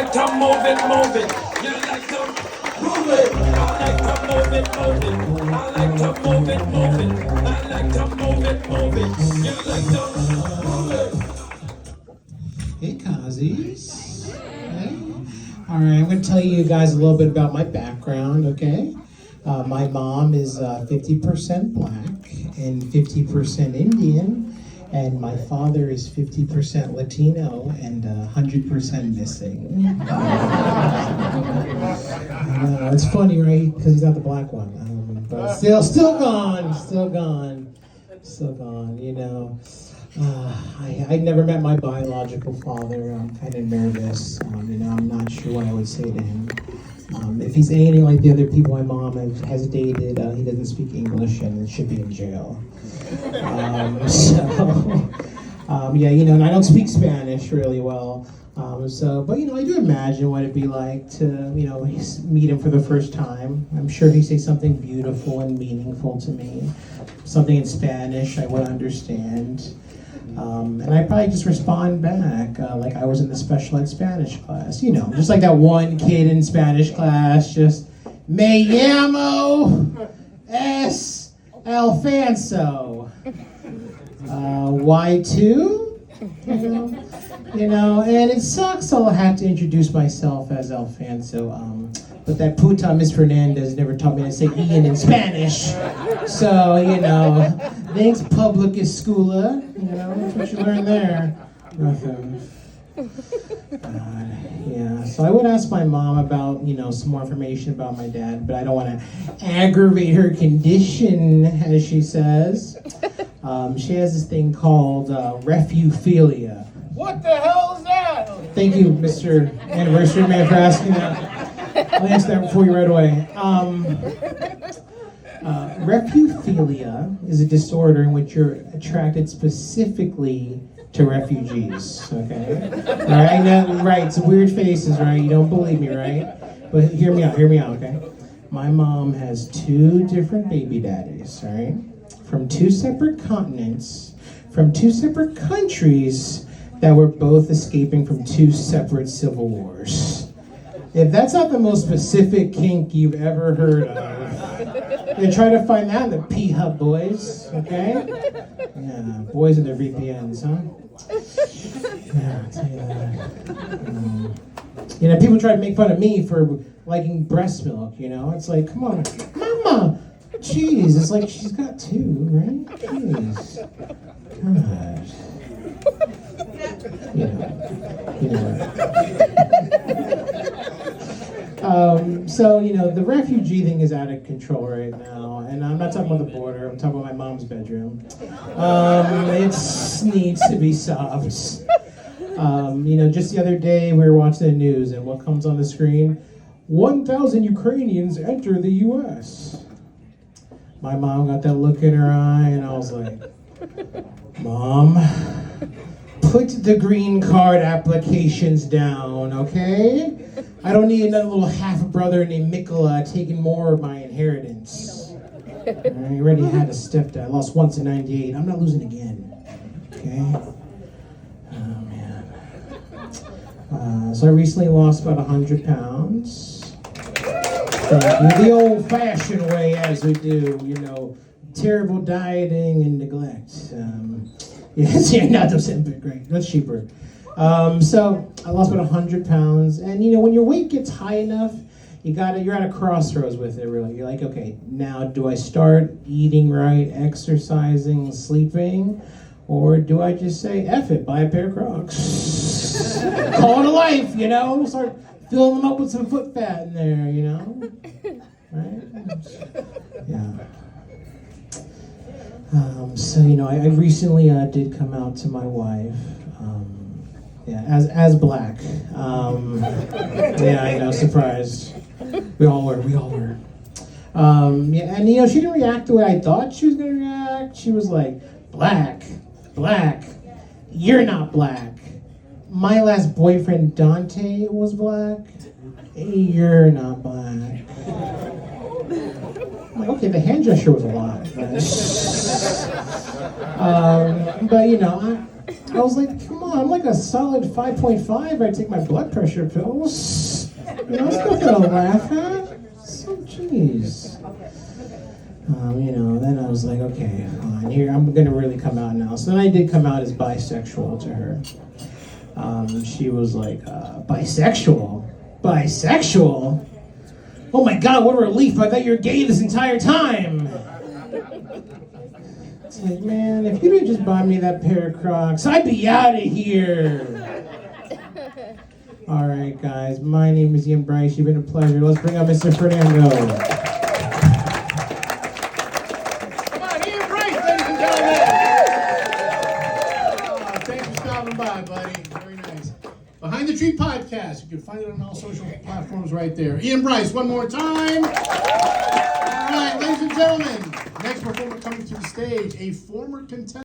like to move it, move it. You like to move it. I like to move it, move it. I like to move it, move it. I like to move it, move it. You like to move it. Hey, Cozzys. Hey. All right, I'm going to tell you guys a little bit about my background, okay? My mom is 50% black and 50% Indian, and my father is 50% Latino and 100% missing. It's funny, right? Because he's not the black one. But still gone, you know. I never met my biological father. I'm kind of nervous. I'm not sure what I would say to him. If he's anything like the other people my mom has dated, he doesn't speak English and should be in jail. And I don't speak Spanish really well. But I do imagine what it'd be like to, meet him for the first time. I'm sure he'd say something beautiful and meaningful to me. Something in Spanish I would understand. And I'd probably just respond back like I was in the special ed Spanish class. Just like that one kid in Spanish class, just, Me llamo es Alfonso. Y2? And it sucks I'll have to introduce myself as Alfonso. But that puta Miss Fernandez never taught me to say Ian in Spanish. So, thanks public escuela. That's what you learn there. Nothing. So I would ask my mom about, some more information about my dad, but I don't want to aggravate her condition, as she says. She has this thing called refuophilia. What the hell is that? Thank you, Mr. Anniversary Man, for asking that. I'll answer that for you right away. Refuophilia is a disorder in which you're attracted specifically to refugees, okay? All right, now, right, some weird faces, right? You don't believe me, right? But hear me out, okay? My mom has 2 different baby daddies, all right? From 2 separate continents, from 2 separate countries that were both escaping from 2 separate civil wars. If that's not the most specific kink you've ever heard of, then try to find that in the P-Hub boys, okay? Yeah, boys and their VPNs, huh? Yeah, I'll tell you that. People try to make fun of me for liking breast milk, It's like, come on, mama! Jeez, it's like she's got 2, right? Jeez. Gosh. The refugee thing is out of control right now, and I'm not talking about the border, I'm talking about my mom's bedroom. It needs to be solved. Just the other day we were watching the news, and what comes on the screen? 1,000 Ukrainians enter the U.S. My mom got that look in her eye, and I was like, Mom, put the green card applications down, okay? I don't need another little half-brother named Mikola taking more of my inheritance. I already had a stepdad. I lost once in 98. I'm not losing again, okay? Oh, man. So I recently lost about 100 pounds. Thank you. The old-fashioned way, as we do, terrible dieting and neglect. Yes, not those great. That's cheaper. So I lost about 100 pounds, and when your weight gets high enough, you're at a crossroads with it. Really, you're like, okay, now do I start eating right, exercising, sleeping, or do I just say F it, buy a pair of Crocs, call it a life? Start filling them up with some foot fat in there, right? Yeah. I recently did come out to my wife, as black. I know, surprised. We all were. She didn't react the way I thought she was gonna react. She was like, black, you're not black. My last boyfriend, Dante, was black. You're not black. I'm like, okay, the hand gesture was a lot. But I was like, come on, I'm like a solid 5.5. I take my blood pressure pills. You know, it's nothing to laugh at. So, jeez. Then I was like, okay, fine. Here, I'm going to really come out now. So then I did come out as bisexual to her. She was like, bisexual? Bisexual? Oh my God, what a relief. I thought you were gay this entire time. It's like, man, if you'd have just bought me that pair of Crocs, I'd be out of here. All right, guys, my name is Ian Brice. You've been a pleasure. Let's bring up Mr. Fernando. Come on, Ian Brice, ladies and gentlemen. Oh, thanks for stopping by, buddy. Very nice. Behind the Tree Podcast. You can find it on all social platforms right there. Ian Brice, one more time. All right, ladies and gentlemen. Next performer coming to the stage, a former contestant.